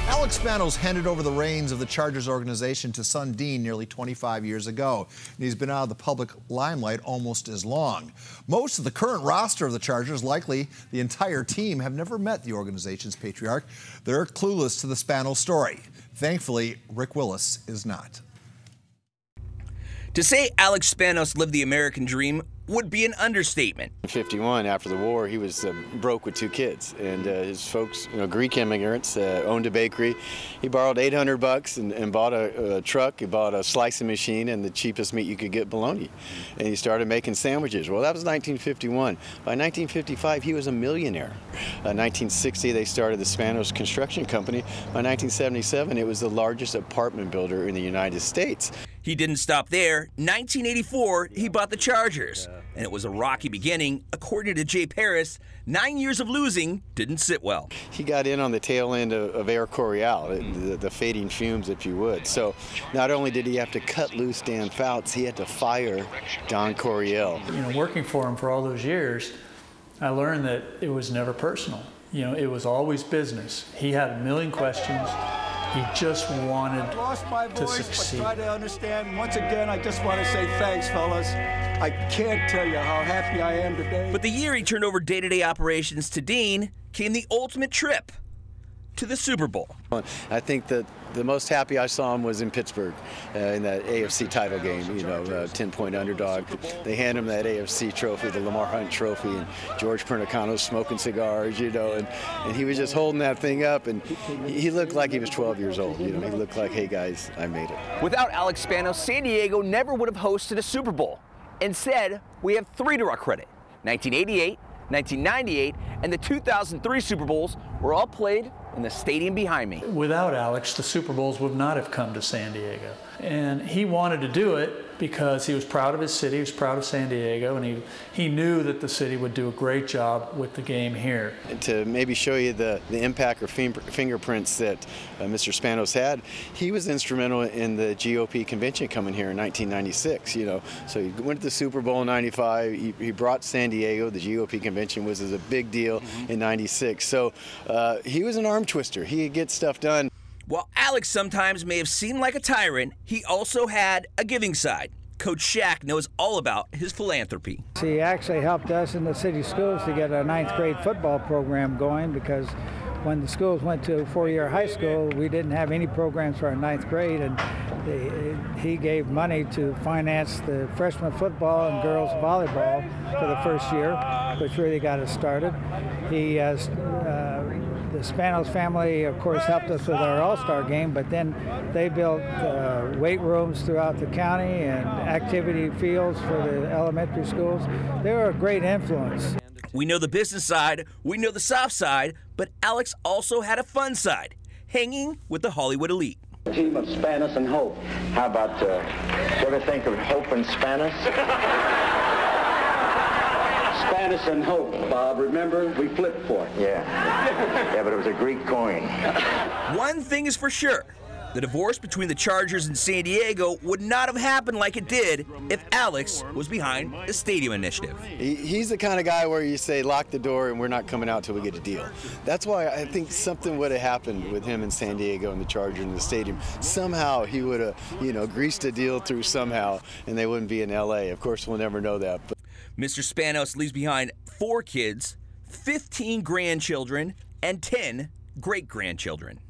Alex Spanos handed over the reins of the Chargers organization to son Dean nearly 25 years ago, and he's been out of the public limelight almost as long. Most of the current roster of the Chargers, likely the entire team, have never met the organization's patriarch. They're clueless to the Spanos story. Thankfully, Rick Willis is not. To say Alex Spanos lived the American dream would be an understatement. In 51, after the war, he was broke with 2 kids, and his folks, Greek immigrants, owned a bakery. He borrowed $800 and bought a truck. He bought a slicing machine and the cheapest meat you could get, bologna, and he started making sandwiches. Well, that was 1951. By 1955, he was a millionaire. 1960, they started the Spanos Construction Company. By 1977, it was the largest apartment builder in the United States. He didn't stop there. 1984, he bought the Chargers. And it was a rocky beginning. According to Jay Paris, 9 years of losing didn't sit well. He got in on the tail end of Air Coryell, the fading fumes, if you would. So not only did he have to cut loose Dan Fouts, he had to fire Don Coryell. Working for him for all those years, I learned that it was never personal. It was always business. He had a million questions. He just wanted to succeed. Try to understand. Once again, I just want to say thanks, fellas. I can't tell you how happy I am today. But the year he turned over day-to-day operations to Dean came the ultimate trip to the Super Bowl. I think that the most happy I saw him was in Pittsburgh in that AFC title game, 10-point underdog. They hand him that AFC trophy, the Lamar Hunt trophy, and George Pernicano's smoking cigars, and he was just holding that thing up, and he looked like he was 12 years old. He looked like, hey guys, I made it. Without Alex Spanos, San Diego never would have hosted a Super Bowl. Instead, we have 3 to our credit. 1988, 1998, and the 2003 Super Bowls were all played in the stadium behind me. Without Alex, the Super Bowls would not have come to San Diego. And he wanted to do it because he was proud of his city, he was proud of San Diego, and he knew that the city would do a great job with the game here. To maybe show you the impact or fingerprints that Mr. Spanos had, he was instrumental in the GOP convention coming here in 1996. So he went to the Super Bowl in 95, he brought San Diego, the GOP convention was a big deal in 96. So he was an arm twister, he could get stuff done. While Alex sometimes may have seemed like a tyrant, he also had a giving side. Coach Shack knows all about his philanthropy. He actually helped us in the city schools to get a 9th grade football program going, because when the schools went to a 4-year high school, we didn't have any programs for our 9th grade, and he gave money to finance the freshman football and girls volleyball for the first year, which really got us started. The Spanos family, of course, helped us with our All-Star game, but then they built weight rooms throughout the county and activity fields for the elementary schools. They were a great influence. We know the business side, we know the soft side, but Alex also had a fun side, hanging with the Hollywood elite. A team of Spanos and Hope. How about, you ever think of Hope and Spanos? Spanos and Hope, Bob. Remember, we flipped for it. Yeah, but it was a Greek coin. One thing is for sure. The divorce between the Chargers and San Diego would not have happened like it did if Alex was behind the stadium initiative. He's the kind of guy where you say, lock the door and we're not coming out till we get a deal. That's why I think something would have happened with him in San Diego and the Chargers in the stadium. Somehow he would have, greased a deal through somehow, and they wouldn't be in L.A. Of course, we'll never know that. But Mr. Spanos leaves behind 4 kids, 15 grandchildren, and 10 great-grandchildren.